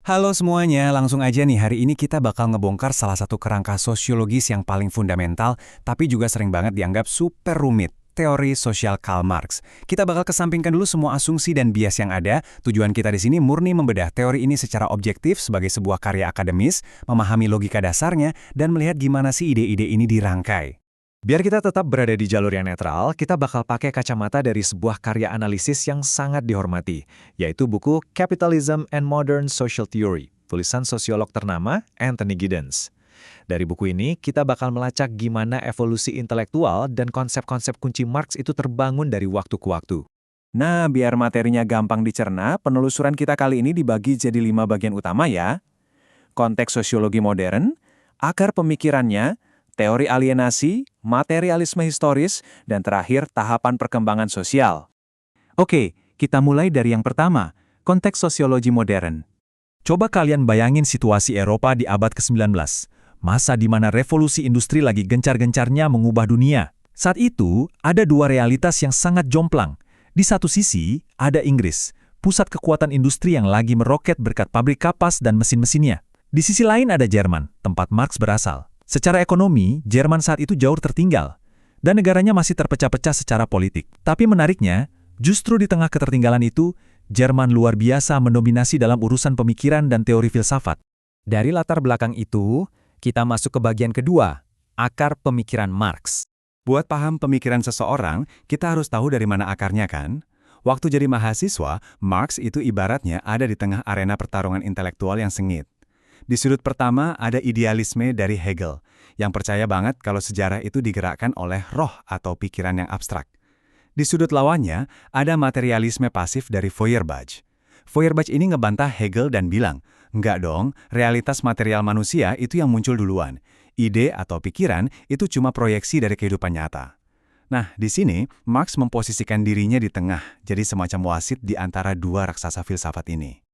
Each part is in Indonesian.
Halo semuanya, langsung aja nih hari ini kita bakal ngebongkar salah satu kerangka sosiologis yang paling fundamental, tapi juga sering banget dianggap super rumit, teori sosial Karl Marx. Kita bakal kesampingkan dulu semua asumsi dan bias yang ada. Tujuan kita di sini murni membedah teori ini secara objektif sebagai sebuah karya akademis, memahami logika dasarnya, dan melihat gimana sih ide-ide ini dirangkai. Biar kita tetap berada di jalur yang netral, kita bakal pakai kacamata dari sebuah karya analisis yang sangat dihormati, yaitu buku Capitalism and Modern Social Theory, tulisan sosiolog ternama Anthony Giddens. Dari buku ini, kita bakal melacak gimana evolusi intelektual dan konsep-konsep kunci Marx itu terbangun dari waktu ke waktu. Nah, biar materinya gampang dicerna, penelusuran kita kali ini dibagi jadi 5 bagian utama ya. Konteks sosiologi modern, akar pemikirannya, teori alienasi, materialisme historis, dan terakhir tahapan perkembangan sosial. Oke, kita mulai dari yang pertama, konteks sosiologi modern. Coba kalian bayangin situasi Eropa di abad ke-19, masa di mana revolusi industri lagi gencar-gencarnya mengubah dunia. Saat itu, ada dua realitas yang sangat jomplang. Di satu sisi, ada Inggris, pusat kekuatan industri yang lagi meroket berkat pabrik kapas dan mesin-mesinnya. Di sisi lain ada Jerman, tempat Marx berasal. Secara ekonomi, Jerman saat itu jauh tertinggal, dan negaranya masih terpecah-pecah secara politik. Tapi menariknya, justru di tengah ketertinggalan itu, Jerman luar biasa mendominasi dalam urusan pemikiran dan teori filsafat. Dari latar belakang itu, kita masuk ke bagian kedua, akar pemikiran Marx. Buat paham pemikiran seseorang, kita harus tahu dari mana akarnya kan? Waktu jadi mahasiswa, Marx itu ibaratnya ada di tengah arena pertarungan intelektual yang sengit. Di sudut pertama ada idealisme dari Hegel, yang percaya banget kalau sejarah itu digerakkan oleh roh atau pikiran yang abstrak. Di sudut lawannya ada materialisme pasif dari Feuerbach. Feuerbach ini ngebantah Hegel dan bilang, enggak dong, realitas material manusia itu yang muncul duluan. Ide atau pikiran itu cuma proyeksi dari kehidupan nyata. Nah, di sini Marx memposisikan dirinya di tengah, jadi semacam wasit di antara dua raksasa filsafat ini.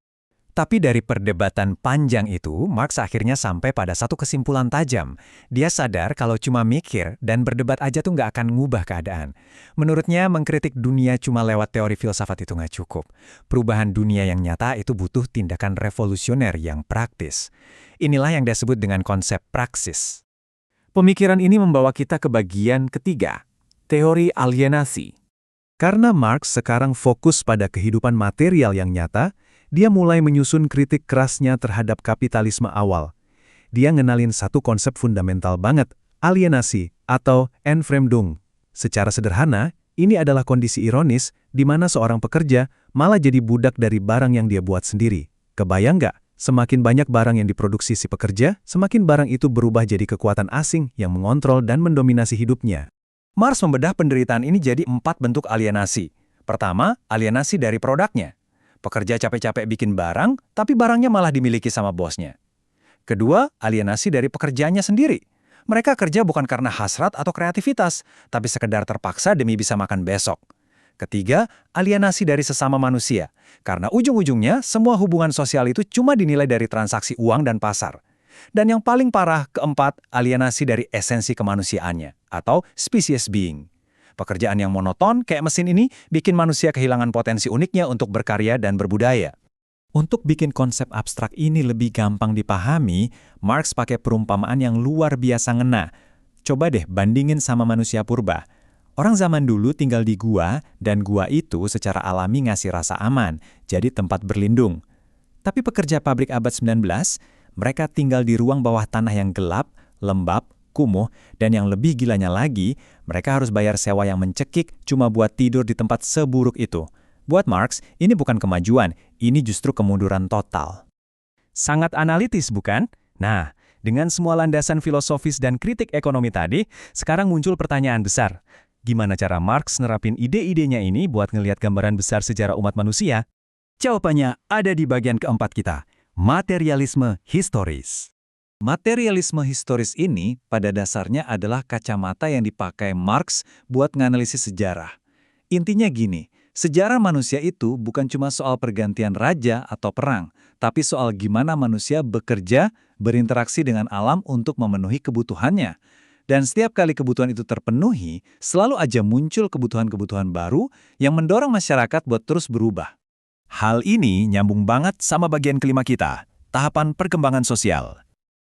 Tapi dari perdebatan panjang itu, Marx akhirnya sampai pada satu kesimpulan tajam. Dia sadar kalau cuma mikir dan berdebat aja tuh nggak akan ngubah keadaan. Menurutnya, mengkritik dunia cuma lewat teori filsafat itu nggak cukup. Perubahan dunia yang nyata itu butuh tindakan revolusioner yang praktis. Inilah yang disebut dengan konsep praksis. Pemikiran ini membawa kita ke bagian ketiga, teori alienasi. Karena Marx sekarang fokus pada kehidupan material yang nyata, dia mulai menyusun kritik kerasnya terhadap kapitalisme awal. Dia ngenalin satu konsep fundamental banget, alienasi atau Entfremdung. Secara sederhana, ini adalah kondisi ironis di mana seorang pekerja malah jadi budak dari barang yang dia buat sendiri. Kebayang nggak? Semakin banyak barang yang diproduksi si pekerja, semakin barang itu berubah jadi kekuatan asing yang mengontrol dan mendominasi hidupnya. Marx membedah penderitaan ini jadi 4 bentuk alienasi. Pertama, alienasi dari produknya. Pekerja capek-capek bikin barang, tapi barangnya malah dimiliki sama bosnya. Kedua, alienasi dari pekerjaannya sendiri. Mereka kerja bukan karena hasrat atau kreativitas, tapi sekedar terpaksa demi bisa makan besok. Ketiga, alienasi dari sesama manusia. Karena ujung-ujungnya, semua hubungan sosial itu cuma dinilai dari transaksi uang dan pasar. Dan yang paling parah, keempat, alienasi dari esensi kemanusiaannya, atau species being. Pekerjaan yang monoton kayak mesin ini bikin manusia kehilangan potensi uniknya untuk berkarya dan berbudaya. Untuk bikin konsep abstrak ini lebih gampang dipahami, Marx pakai perumpamaan yang luar biasa ngena. Coba deh bandingin sama manusia purba. Orang zaman dulu tinggal di gua, dan gua itu secara alami ngasih rasa aman, jadi tempat berlindung. Tapi pekerja pabrik abad 19, mereka tinggal di ruang bawah tanah yang gelap, lembab, kumuh, dan yang lebih gilanya lagi, mereka harus bayar sewa yang mencekik cuma buat tidur di tempat seburuk itu. Buat Marx, ini bukan kemajuan, ini justru kemunduran total. Sangat analitis, bukan? Nah, dengan semua landasan filosofis dan kritik ekonomi tadi, sekarang muncul pertanyaan besar. Gimana cara Marx nerapin ide-idenya ini buat ngelihat gambaran besar sejarah umat manusia? Jawabannya ada di bagian keempat kita, materialisme historis. Materialisme historis ini pada dasarnya adalah kacamata yang dipakai Marx buat menganalisis sejarah. Intinya gini, sejarah manusia itu bukan cuma soal pergantian raja atau perang, tapi soal gimana manusia bekerja, berinteraksi dengan alam untuk memenuhi kebutuhannya. Dan setiap kali kebutuhan itu terpenuhi, selalu aja muncul kebutuhan-kebutuhan baru yang mendorong masyarakat buat terus berubah. Hal ini nyambung banget sama bagian kelima kita, tahapan perkembangan sosial.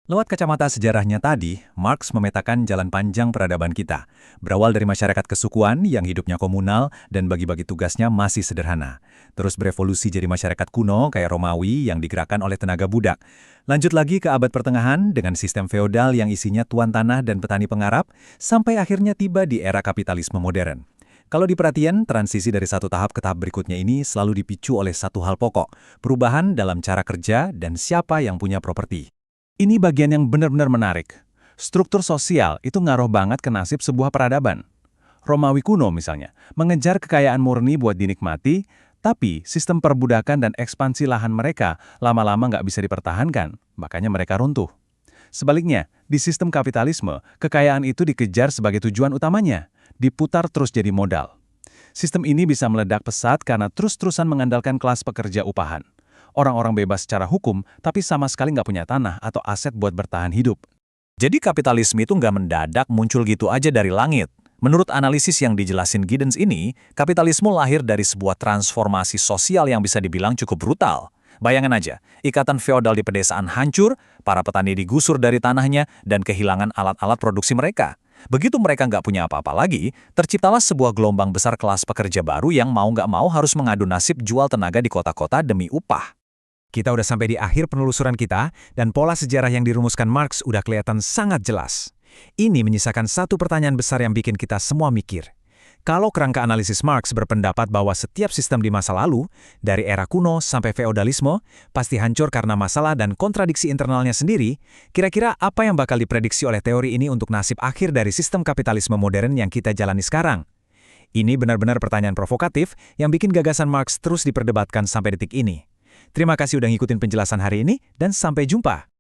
Lewat kacamata sejarahnya tadi, Marx memetakan jalan panjang peradaban kita. Berawal dari masyarakat kesukuan yang hidupnya komunal dan bagi-bagi tugasnya masih sederhana. Terus berevolusi jadi masyarakat kuno kayak Romawi yang digerakkan oleh tenaga budak. Lanjut lagi ke abad pertengahan dengan sistem feodal yang isinya tuan tanah dan petani pengarap, sampai akhirnya tiba di era kapitalisme modern. Kalau diperhatikan, transisi dari satu tahap ke tahap berikutnya ini selalu dipicu oleh satu hal pokok, perubahan dalam cara kerja dan siapa yang punya properti. Ini bagian yang benar-benar menarik. Struktur sosial itu ngaruh banget ke nasib sebuah peradaban. Romawi kuno misalnya, mengejar kekayaan murni buat dinikmati, tapi sistem perbudakan dan ekspansi lahan mereka lama-lama nggak bisa dipertahankan, makanya mereka runtuh. Sebaliknya, di sistem kapitalisme, kekayaan itu dikejar sebagai tujuan utamanya, diputar terus jadi modal. Sistem ini bisa meledak pesat karena terus-terusan mengandalkan kelas pekerja upahan. Orang-orang bebas secara hukum, tapi sama sekali nggak punya tanah atau aset buat bertahan hidup. Jadi kapitalisme itu nggak mendadak muncul gitu aja dari langit. Menurut analisis yang dijelasin Giddens ini, kapitalisme lahir dari sebuah transformasi sosial yang bisa dibilang cukup brutal. Bayangin aja, ikatan feodal di pedesaan hancur, para petani digusur dari tanahnya, dan kehilangan alat-alat produksi mereka. Begitu mereka nggak punya apa-apa lagi, terciptalah sebuah gelombang besar kelas pekerja baru yang mau nggak mau harus mengadu nasib jual tenaga di kota-kota demi upah. Kita udah sampai di akhir penelusuran kita, dan pola sejarah yang dirumuskan Marx udah kelihatan sangat jelas. Ini menyisakan satu pertanyaan besar yang bikin kita semua mikir. Kalau kerangka analisis Marx berpendapat bahwa setiap sistem di masa lalu, dari era kuno sampai feodalisme, pasti hancur karena masalah dan kontradiksi internalnya sendiri, kira-kira apa yang bakal diprediksi oleh teori ini untuk nasib akhir dari sistem kapitalisme modern yang kita jalani sekarang? Ini benar-benar pertanyaan provokatif yang bikin gagasan Marx terus diperdebatkan sampai detik ini. Terima kasih udah ngikutin penjelasan hari ini, dan sampai jumpa.